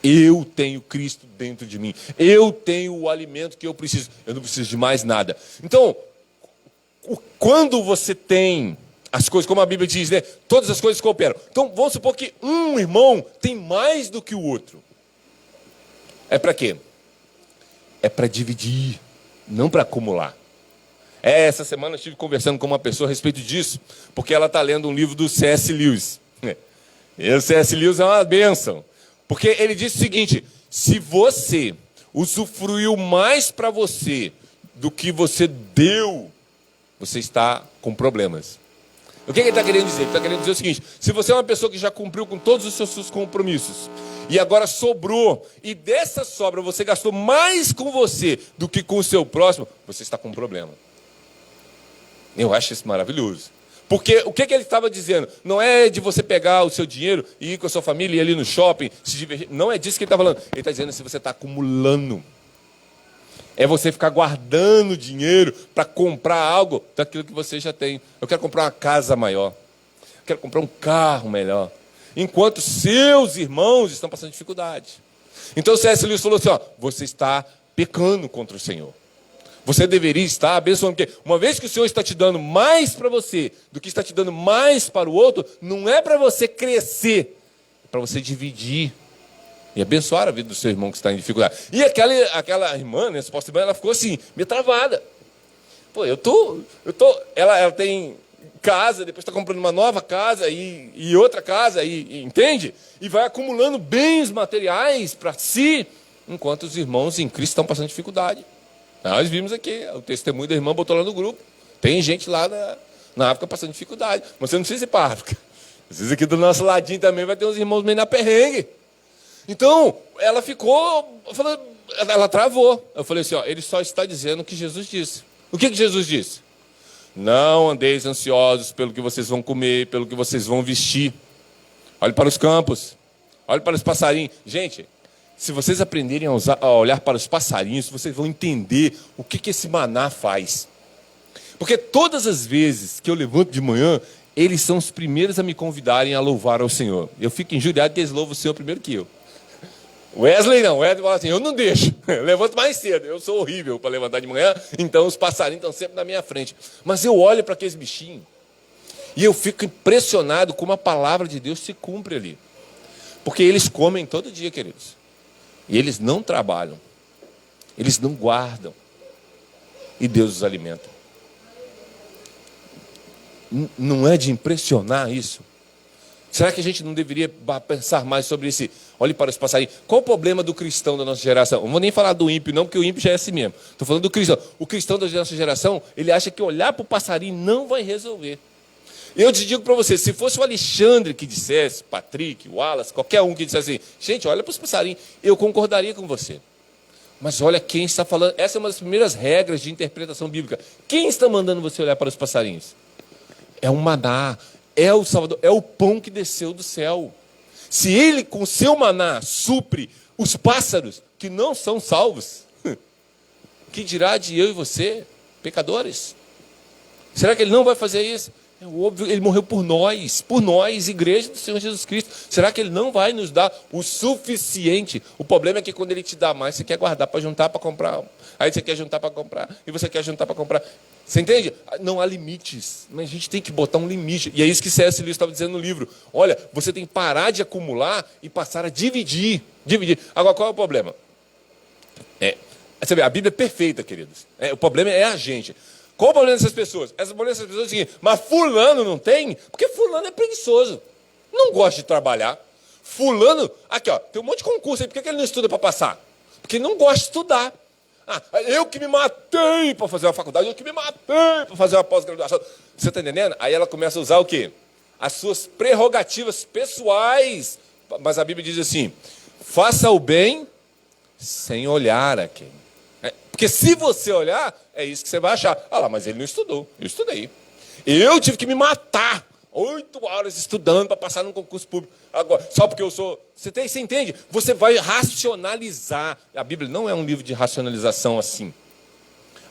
Eu tenho Cristo dentro de mim. Eu tenho o alimento que eu preciso. Eu não preciso de mais nada. Então, quando você tem as coisas, como a Bíblia diz, né? Todas as coisas cooperam. Então, vamos supor que um irmão tem mais do que o outro. É para quê? É para dividir, não para acumular. Essa semana eu estive conversando com uma pessoa a respeito disso, porque ela está lendo um livro do C.S. Lewis. E o C.S. Lewis é uma bênção. Porque ele disse o seguinte, se você usufruiu mais para você do que você deu, você está com problemas. O que ele está querendo dizer? Ele está querendo dizer o seguinte, se você é uma pessoa que já cumpriu com todos os seus compromissos, e agora sobrou, e dessa sobra você gastou mais com você do que com o seu próximo, você está com um problema. Eu acho isso maravilhoso. Porque o que ele estava dizendo? Não é de você pegar o seu dinheiro e ir com a sua família, ir ali no shopping, se divertir. Não é disso que ele está falando. Ele está dizendo se você está acumulando. É você ficar guardando dinheiro para comprar algo daquilo que você já tem. Eu quero comprar uma casa maior. Eu quero comprar um carro melhor. Enquanto seus irmãos estão passando dificuldade. Então o C.S. Lewis falou assim, ó, você está pecando contra o Senhor. Você deveria estar abençoando, porque uma vez que o Senhor está te dando mais para você do que está te dando mais para o outro, não é para você crescer, é para você dividir e abençoar a vida do seu irmão que está em dificuldade. E aquela irmã, né, suposta irmã, ela ficou assim, meio travada. Pô, ela tem casa, depois está comprando uma nova casa e outra casa, entende? E vai acumulando bens materiais para si, enquanto os irmãos em Cristo estão passando dificuldade. Nós vimos aqui, o testemunho da irmã botou lá no grupo. Tem gente lá na África passando dificuldade. Mas você não precisa ir para a África. Às vezes aqui do nosso ladinho também vai ter uns irmãos meio na perrengue. Então, ela ficou, ela travou. Eu falei assim, ó, ele só está dizendo o que Jesus disse. O que Jesus disse? Não andeis ansiosos pelo que vocês vão comer, pelo que vocês vão vestir. Olhe para os campos, olhe para os passarinhos. Gente, se vocês aprenderem a olhar para os passarinhos, vocês vão entender o que esse maná faz. Porque todas as vezes que eu levanto de manhã, eles são os primeiros a me convidarem a louvar ao Senhor. Eu fico injuriado que eles louvam o Senhor primeiro que eu. Wesley não, Wesley fala assim, eu não deixo, eu levanto mais cedo, eu sou horrível para levantar de manhã, então os passarinhos estão sempre na minha frente. Mas eu olho para aqueles bichinhos e eu fico impressionado como a palavra de Deus se cumpre ali. Porque eles comem todo dia, queridos. E eles não trabalham, eles não guardam, e Deus os alimenta. Não é de impressionar isso? Será que a gente não deveria pensar mais sobre esse? Olhe para os passarinhos. Qual o problema do cristão da nossa geração? Não vou nem falar do ímpio não, porque o ímpio já é assim mesmo. Estou falando do cristão. O cristão da nossa geração, ele acha que olhar para o passarinho não vai resolver. Eu te digo para você, se fosse o Alexandre que dissesse, Patrick, Wallace, qualquer um que dissesse assim, gente, olha para os passarinhos, eu concordaria com você. Mas olha quem está falando, essa é uma das primeiras regras de interpretação bíblica. Quem está mandando você olhar para os passarinhos? É o maná, é o Salvador, é o pão que desceu do céu. Se ele com seu maná supre os pássaros que não são salvos, que dirá de eu e você, pecadores? Será que ele não vai fazer isso? É óbvio, ele morreu por nós, igreja do Senhor Jesus Cristo. Será que ele não vai nos dar o suficiente? O problema é que quando ele te dá mais, você quer guardar para juntar para comprar. Aí você quer juntar para comprar, e você quer juntar para comprar. Você entende? Não há limites, mas a gente tem que botar um limite. E é isso que C.S. Lewis estava dizendo no livro. Olha, você tem que parar de acumular e passar a dividir. Agora, qual é o problema? Você vê, a Bíblia é perfeita, queridos. O problema é a gente. Qual o problema dessas pessoas? Essa problema dessas pessoas é o seguinte, mas fulano não tem? Porque fulano é preguiçoso. Não gosta de trabalhar. Fulano, aqui ó, tem um monte de concurso aí, por que ele não estuda para passar? Porque ele não gosta de estudar. Eu que me matei para fazer uma faculdade, eu que me matei para fazer uma pós-graduação. Você está entendendo? Aí ela começa a usar o quê? As suas prerrogativas pessoais. Mas a Bíblia diz assim, faça o bem sem olhar a quem. Porque se você olhar, é isso que você vai achar. Ah lá, mas ele não estudou, eu estudei. Eu tive que me matar 8 horas estudando para passar num concurso público. Agora, só porque eu sou... Você entende? Você vai racionalizar. A Bíblia não é um livro de racionalização assim.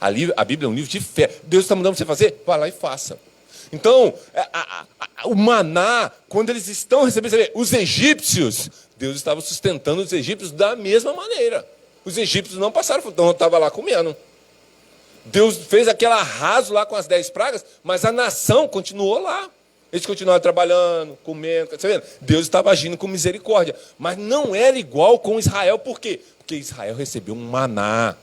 A Bíblia é um livro de fé. Deus está mandando você fazer? Vá lá e faça. Então, o maná, quando eles estão recebendo... Os egípcios, Deus estava sustentando os egípcios da mesma maneira. Os egípcios não passaram, então estavam lá comendo. Deus fez aquele arraso lá com as 10 pragas, mas a nação continuou lá. Eles continuaram trabalhando, comendo. Tá vendo? Deus estava agindo com misericórdia. Mas não era igual com Israel. Por quê? Porque Israel recebeu um maná.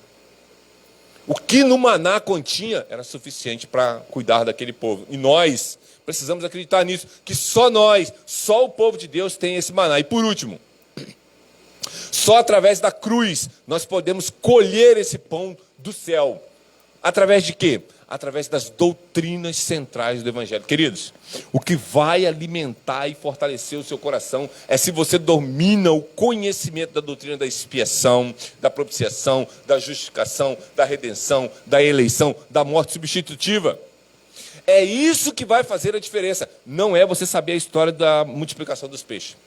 O que no maná continha era suficiente para cuidar daquele povo. E nós precisamos acreditar nisso, que só nós, só o povo de Deus tem esse maná. E por último, só através da cruz nós podemos colher esse pão do céu. Através de quê? Através das doutrinas centrais do Evangelho. Queridos, o que vai alimentar e fortalecer o seu coração é se você domina o conhecimento da doutrina da expiação, da propiciação, da justificação, da redenção, da eleição, da morte substitutiva. É isso que vai fazer a diferença. Não é você saber a história da multiplicação dos peixes.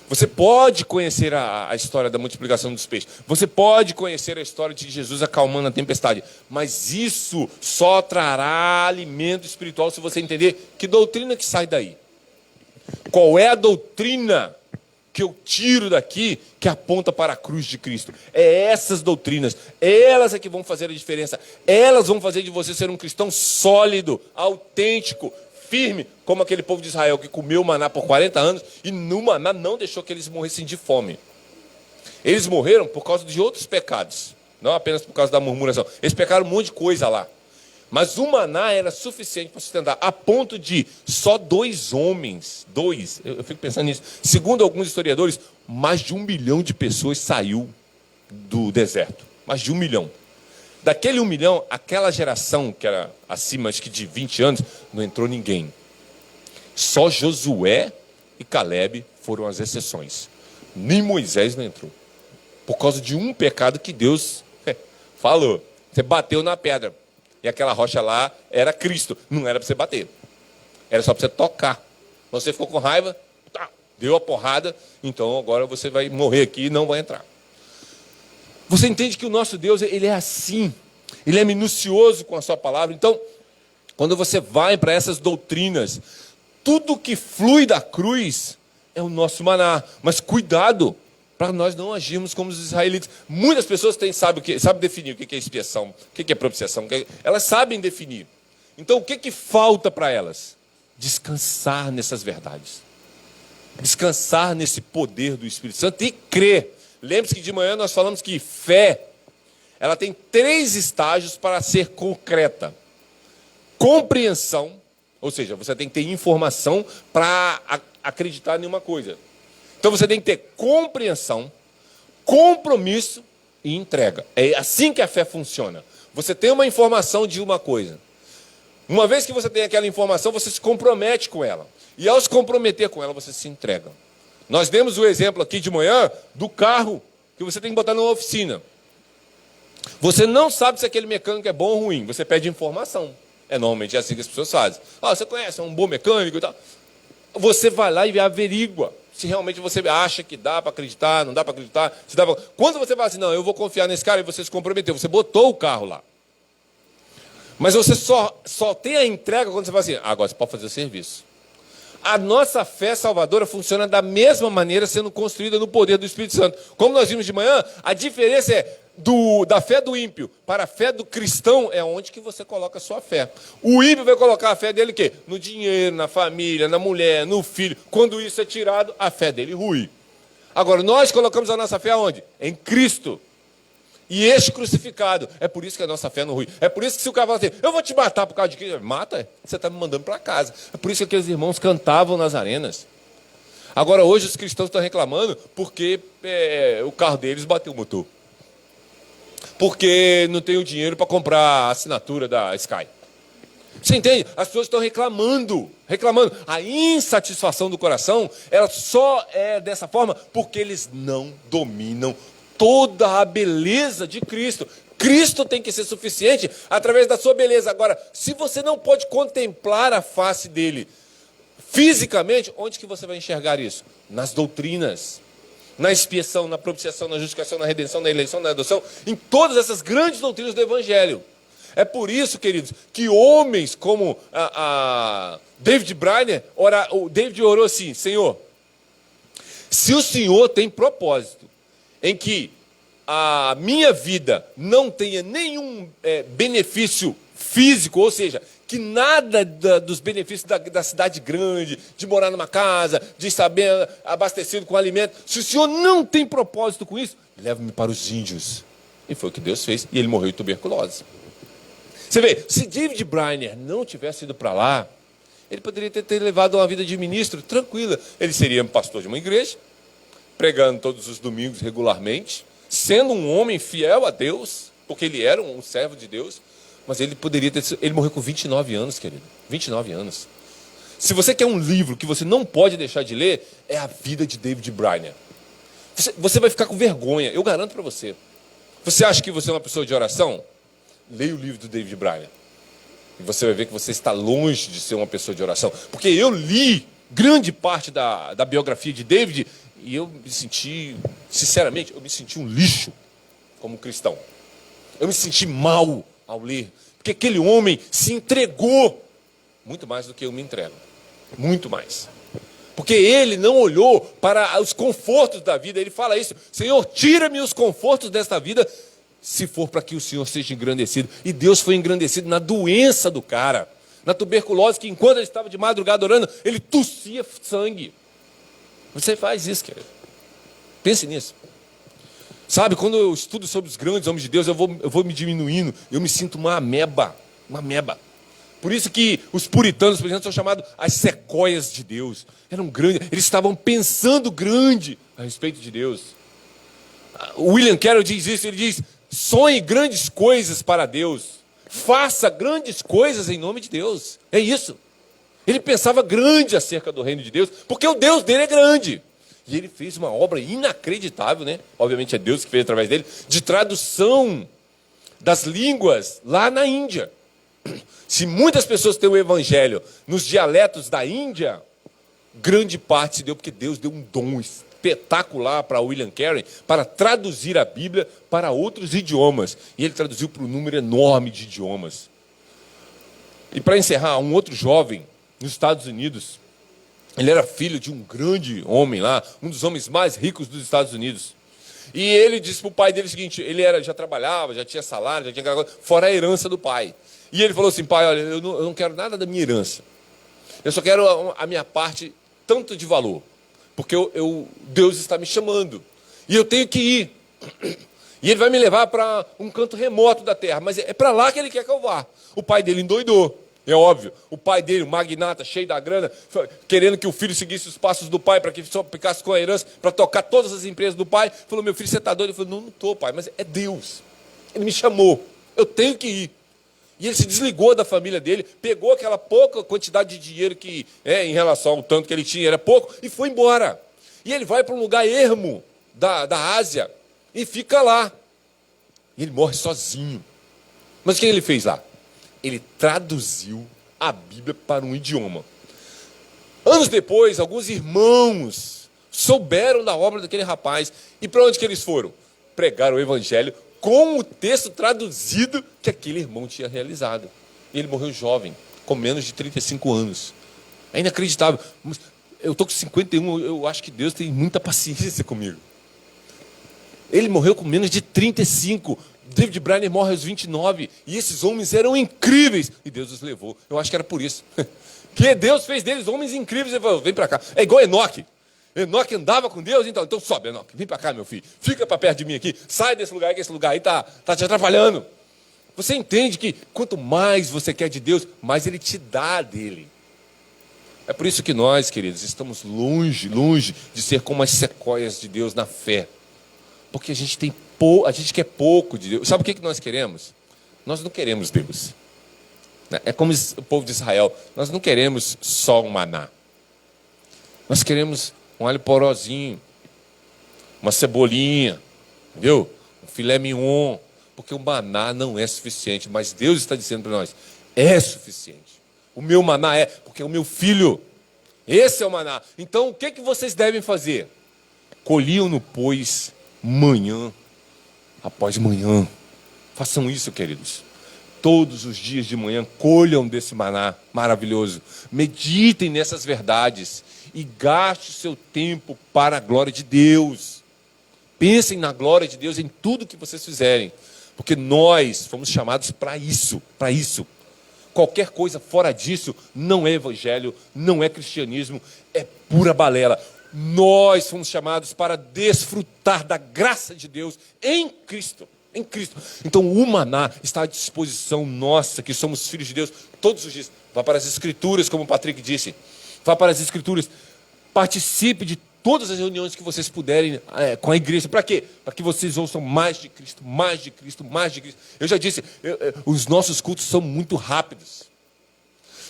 Você pode conhecer a história da multiplicação dos peixes. Você pode conhecer a história de Jesus acalmando a tempestade. Mas isso só trará alimento espiritual se você entender que doutrina que sai daí. Qual é a doutrina que eu tiro daqui que aponta para a cruz de Cristo? É essas doutrinas. Elas é que vão fazer a diferença. Elas vão fazer de você ser um cristão sólido, autêntico, firme, como aquele povo de Israel que comeu maná por 40 anos e no maná não deixou que eles morressem de fome. Eles morreram por causa de outros pecados, não apenas por causa da murmuração. Eles pecaram um monte de coisa lá. Mas o maná era suficiente para sustentar, a ponto de só 2 homens, eu fico pensando nisso, segundo alguns historiadores, mais de 1 milhão de pessoas saiu do deserto. Mais de 1 milhão. Daquele 1 milhão, aquela geração que era acima acho que de 20 anos, não entrou ninguém. Só Josué e Calebe foram as exceções. Nem Moisés não entrou. Por causa de um pecado que Deus falou. Você bateu na pedra. E aquela rocha lá era Cristo. Não era para você bater. Era só para você tocar. Você ficou com raiva, deu a porrada, então agora você vai morrer aqui e não vai entrar. Você entende que o nosso Deus, ele é assim. Ele é minucioso com a sua palavra. Então, quando você vai para essas doutrinas, tudo que flui da cruz é o nosso maná. Mas cuidado para nós não agirmos como os israelitas. Muitas pessoas sabem definir o que é expiação, o que é propiciação. Elas sabem definir. Então, o que falta para elas? Descansar nessas verdades. Descansar nesse poder do Espírito Santo e crer. Lembre-se que de manhã nós falamos que fé, ela tem 3 estágios para ser concreta. Compreensão, ou seja, você tem que ter informação para acreditar em uma coisa. Então você tem que ter compreensão, compromisso e entrega. É assim que a fé funciona. Você tem uma informação de uma coisa. Uma vez que você tem aquela informação, você se compromete com ela. E ao se comprometer com ela, você se entrega. Nós demos o exemplo aqui de manhã do carro que você tem que botar numa oficina. Você não sabe se aquele mecânico é bom ou ruim. Você pede informação. Normalmente é assim que as pessoas fazem. Você conhece, é um bom mecânico e tal. Você vai lá e averigua se realmente você acha que dá para acreditar, não dá para acreditar. Se dá pra... Quando você fala assim, não, eu vou confiar nesse cara, e você se comprometeu, você botou o carro lá. Mas você só tem a entrega quando você fala assim, agora você pode fazer o serviço. A nossa fé salvadora funciona da mesma maneira, sendo construída no poder do Espírito Santo. Como nós vimos de manhã, a diferença é da fé do ímpio para a fé do cristão é onde que você coloca a sua fé. O ímpio vai colocar a fé dele o quê? No dinheiro, na família, na mulher, no filho. Quando isso é tirado, a fé dele rui. Agora, nós colocamos a nossa fé aonde? Em Cristo. E este crucificado. É por isso que a nossa fé não rui. É por isso que se o cara fala assim, eu vou te matar por causa de Cristo. Mata, você está me mandando para casa. É por isso que aqueles irmãos cantavam nas arenas. Agora, hoje os cristãos estão reclamando porque o carro deles bateu o motor. Porque não tem o dinheiro para comprar a assinatura da Sky. Você entende? As pessoas estão reclamando. A insatisfação do coração, ela só é dessa forma porque eles não dominam toda a beleza de Cristo. Cristo tem que ser suficiente através da sua beleza. Agora, se você não pode contemplar a face dele fisicamente, onde que você vai enxergar isso? Nas doutrinas, na expiação, na propiciação, na justificação, na redenção, na eleição, na adoção, em todas essas grandes doutrinas do Evangelho. É por isso, queridos, que homens como David Brainerd, o David orou assim, Senhor, se o Senhor tem propósito em que a minha vida não tenha nenhum benefício físico, ou seja, que nada dos benefícios da cidade grande, de morar numa casa, de estar bem abastecido com alimento, se o Senhor não tem propósito com isso, leva-me para os índios. E foi o que Deus fez, e ele morreu de tuberculose. Você vê, se David Brainerd não tivesse ido para lá, ele poderia ter levado uma vida de ministro tranquila. Ele seria pastor de uma igreja, pregando todos os domingos regularmente, sendo um homem fiel a Deus, porque ele era um servo de Deus, mas ele morreu com 29 anos, querido. 29 anos. Se você quer um livro que você não pode deixar de ler, é a vida de David Brainerd. Você vai ficar com vergonha, eu garanto para você. Você acha que você é uma pessoa de oração? Leia o livro do David Brainerd. E você vai ver que você está longe de ser uma pessoa de oração. Porque eu li grande parte da biografia de David e eu me senti, sinceramente, eu me senti um lixo como cristão. Eu me senti mal ao ler. Porque aquele homem se entregou muito mais do que eu me entrego. Muito mais. Porque ele não olhou para os confortos da vida. Ele fala isso: Senhor, tira-me os confortos desta vida, se for para que o Senhor seja engrandecido. E Deus foi engrandecido na doença do cara. Na tuberculose, que enquanto ele estava de madrugada orando, ele tossia sangue. Você faz isso, querido. Pense nisso. Sabe, quando eu estudo sobre os grandes homens de Deus, eu vou me diminuindo. Eu me sinto uma ameba. Uma ameba. Por isso que os puritanos, por exemplo, são chamados as sequoias de Deus. Eram grandes, eles estavam pensando grande a respeito de Deus. O William Carroll diz isso, ele diz: sonhe grandes coisas para Deus. Faça grandes coisas em nome de Deus. É isso. Ele pensava grande acerca do reino de Deus, porque o Deus dele é grande. E ele fez uma obra inacreditável, né? Obviamente é Deus que fez através dele, de tradução das línguas lá na Índia. Se muitas pessoas têm o evangelho nos dialetos da Índia, grande parte se deu porque Deus deu um dom espetacular para William Carey para traduzir a Bíblia para outros idiomas. E ele traduziu para um número enorme de idiomas. E para encerrar, um outro jovem nos Estados Unidos, ele era filho de um grande homem lá, um dos homens mais ricos dos Estados Unidos. E ele disse para o pai dele o seguinte: ele já trabalhava, já tinha salário, já tinha aquela coisa, fora a herança do pai. E ele falou assim: pai, olha, eu não quero nada da minha herança. Eu só quero a minha parte tanto de valor. Porque Deus está me chamando. E eu tenho que ir. E ele vai me levar para um canto remoto da terra. Mas é para lá que ele quer que eu vá. O pai dele endoidou. É óbvio. O pai dele, o magnata, cheio da grana, querendo que o filho seguisse os passos do pai para que só ficasse com a herança, para tocar todas as empresas do pai. Falou: meu filho, você está doido? Ele falou: não estou, pai, mas é Deus. Ele me chamou. Eu tenho que ir. E ele se desligou da família dele, pegou aquela pouca quantidade de dinheiro que, em relação ao tanto que ele tinha, era pouco, e foi embora. E ele vai para um lugar ermo da Ásia e fica lá. E ele morre sozinho. Mas o que ele fez lá? Ele traduziu a Bíblia para um idioma. Anos depois, alguns irmãos souberam da obra daquele rapaz. E para onde que eles foram? Pregaram o evangelho com o texto traduzido que aquele irmão tinha realizado. E ele morreu jovem, com menos de 35 anos. É inacreditável. Eu estou com 51, eu acho que Deus tem muita paciência comigo. Ele morreu com menos de 35. David Brainerd morre aos 29. E esses homens eram incríveis. E Deus os levou. Eu acho que era por isso. Que Deus fez deles homens incríveis. Ele falou: vem para cá. É igual Enoque. Enoque andava com Deus, então sobe, Enoque, vem para cá, meu filho, fica para perto de mim aqui, sai desse lugar, que esse lugar aí está te atrapalhando. Você entende que quanto mais você quer de Deus, mais Ele te dá dele. É por isso que nós, queridos, estamos longe de ser como as sequoias de Deus na fé. Porque a gente quer pouco de Deus. Sabe o que nós queremos? Nós não queremos Deus. É como o povo de Israel, nós não queremos só um maná. Nós queremos um alho porozinho, uma cebolinha, entendeu? Um filé mignon, porque o maná não é suficiente, mas Deus está dizendo para nós: é suficiente. O meu maná porque é o meu filho. Esse é o maná. Então, o que vocês devem fazer? Colhiam-no, pois, manhã após manhã. Façam isso, queridos. Todos os dias de manhã, colham desse maná maravilhoso. Meditem nessas verdades e gaste o seu tempo para a glória de Deus. Pensem na glória de Deus em tudo que vocês fizerem, porque nós fomos chamados para isso, para isso. Qualquer coisa fora disso não é evangelho, não é cristianismo, é pura balela. Nós fomos chamados para desfrutar da graça de Deus em Cristo. Em Cristo. Então o maná está à disposição nossa, que somos filhos de Deus, todos os dias. Vá para as Escrituras, como o Patrick disse. Vá para as Escrituras. Participe de todas as reuniões que vocês puderem com a igreja. Para quê? Para que vocês ouçam mais de Cristo, mais de Cristo, mais de Cristo. Eu já disse, os nossos cultos são muito rápidos.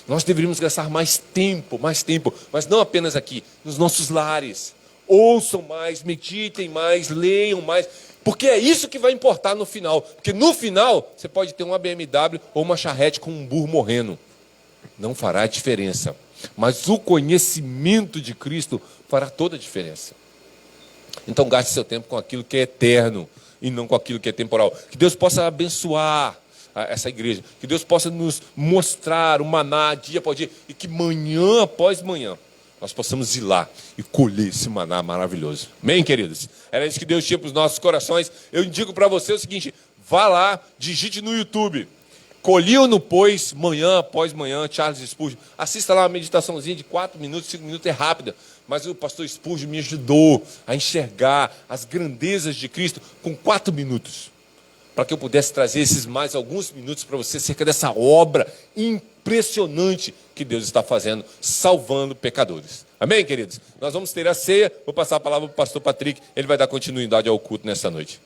Nós deveríamos gastar mais tempo, mas não apenas aqui, nos nossos lares. Ouçam mais, meditem mais, leiam mais. Porque é isso que vai importar no final. Porque no final, você pode ter uma BMW ou uma charrete com um burro morrendo. Não fará diferença. Mas o conhecimento de Cristo fará toda a diferença. Então gaste seu tempo com aquilo que é eterno e não com aquilo que é temporal. Que Deus possa abençoar essa igreja. Que Deus possa nos mostrar o maná dia após dia. E que manhã após manhã nós possamos ir lá e colher esse maná maravilhoso. Amém, queridos? Era isso que Deus tinha para os nossos corações. Eu indico para você o seguinte: vá lá, digite no YouTube. Colhi-o, pois, manhã após manhã, Charles Spurgeon. Assista lá uma meditaçãozinha de 4 minutos, 5 minutos, é rápida. Mas o pastor Spurgeon me ajudou a enxergar as grandezas de Cristo com 4 minutos. Para que eu pudesse trazer esses mais alguns minutos para você acerca dessa obra impressionante que Deus está fazendo, salvando pecadores. Amém, queridos? Nós vamos ter a ceia. Vou passar a palavra para o pastor Patrick. Ele vai dar continuidade ao culto nessa noite.